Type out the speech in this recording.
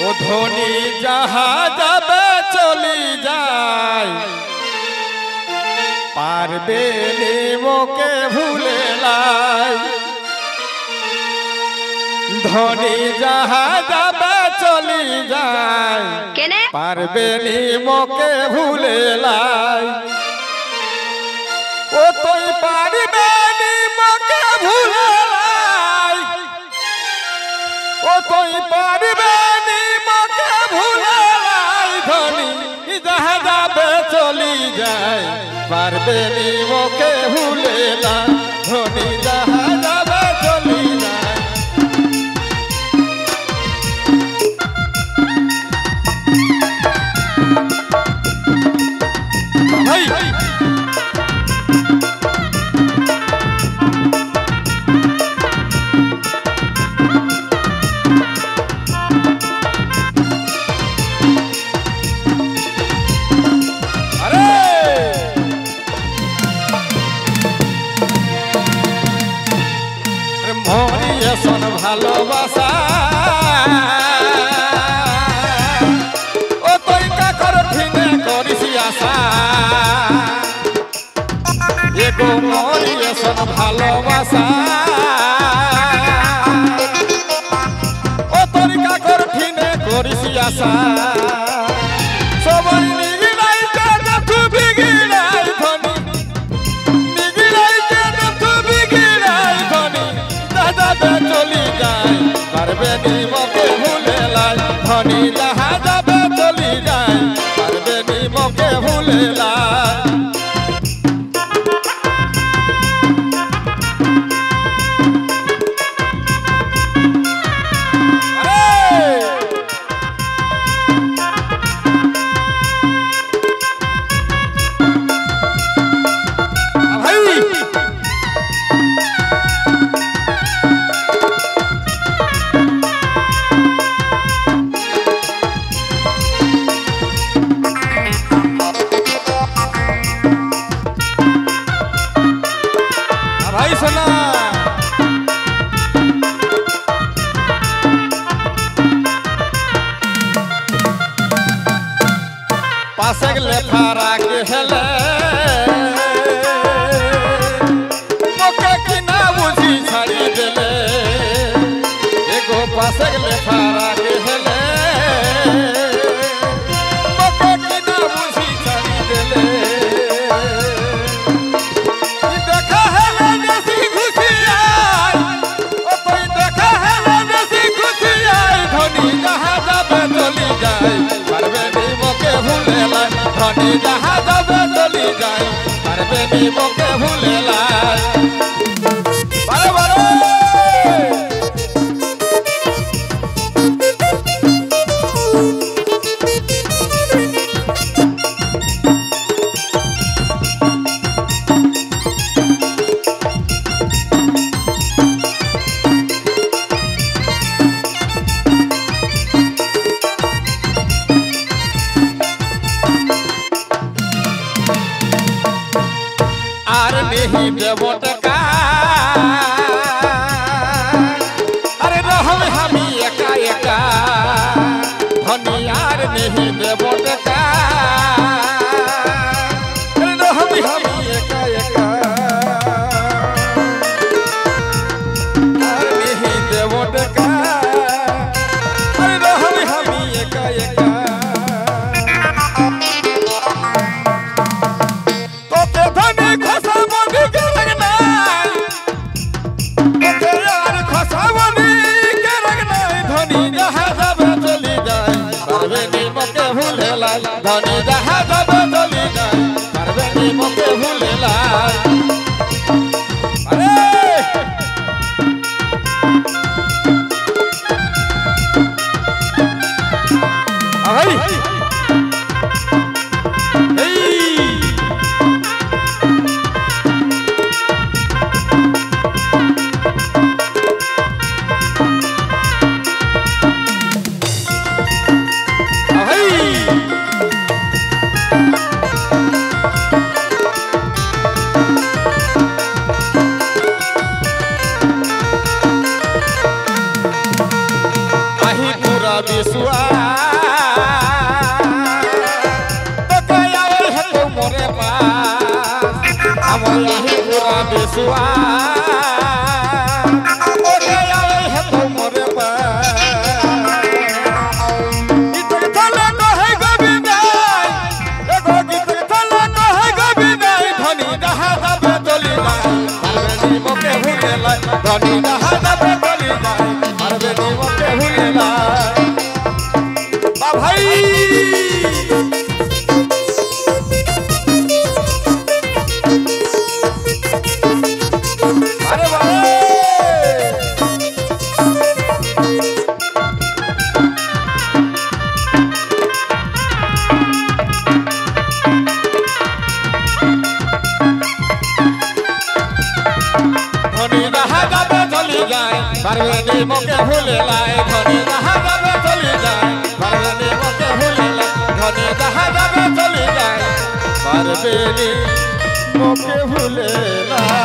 ও ধনী যাহা যাবে চলি যায় পারবে নিমকে ভুলে লাই ধনী যাহা যাবে চলি যায় পারবে নিমকে ভুলে লাই ও তুই পারবে নিমকে ভুলে লাই ও তুই পারবে নিমকে ভুলে লাই ধনী যাহা যাবে চলি যায় পারবে নিমকে ভুলে লাই ধনী যাহা যাবে চলি যায় মরিয়েছন ভালোবাসা ও তুই কাকর ঠিনে করিস আশা এগো মরিয়েছন ভালোবাসা ও তুই কাকর ঠিনে করিস আশা সবাই নিগিলাই কাটা তুই বিগিলাই ধনী নিগিলাই কাটা তুই বিগিলাই ধনী যাবে চলি যায় পারবে নিমকে ভুলে লাই ধনী যাহা যাবে চলি যায় পারবে নিমকে ভুলে লাই पासे लेफारा के हेले मोके की ना बुझी छाड़ी देले एगो पासे लेफारा के हेले मोके की ना बुझी छाड़ी देले देखा है बेसी खुशी आई ओ कोई देखा है बेसी खुशी आई धनी जहां जाबे चली जाए परबे निमके भूले लाई धनी जहां जाबे चली जाए परबे निमके भूले लाई बारे बारे नहीं देवो टका अरे रहम हम एका एका धनियार नहीं देवो टका अरे रहम हम एका एका अरे नहीं देवो टका अरे रहम हम एका एका तो के धनी खसा धनी जहां जाबे चली जाए परबे निमके भूले लाई विश्व बेसुआ तो क्या है तो मोरे पास हमारे यही पूरा बेसुआ तो क्या है तो मोरे पास गीत थले तो है गबी नाई एगो गीत थले तो है गबी नाई धनी दहा दबे चली जाए परवेनी मोके भूले लाई धनी दहा दबे चली जाए परवेनी मोके भूले लाई बा भाई अरे भाई धनी दहा दबे चली जाए परवेनी मोके भूले लाई धनी दहा दबे चली जाए परवेनी मोके भूले लाई धनी दहा दबे चली जाए परवेनी मोके भूले लाई।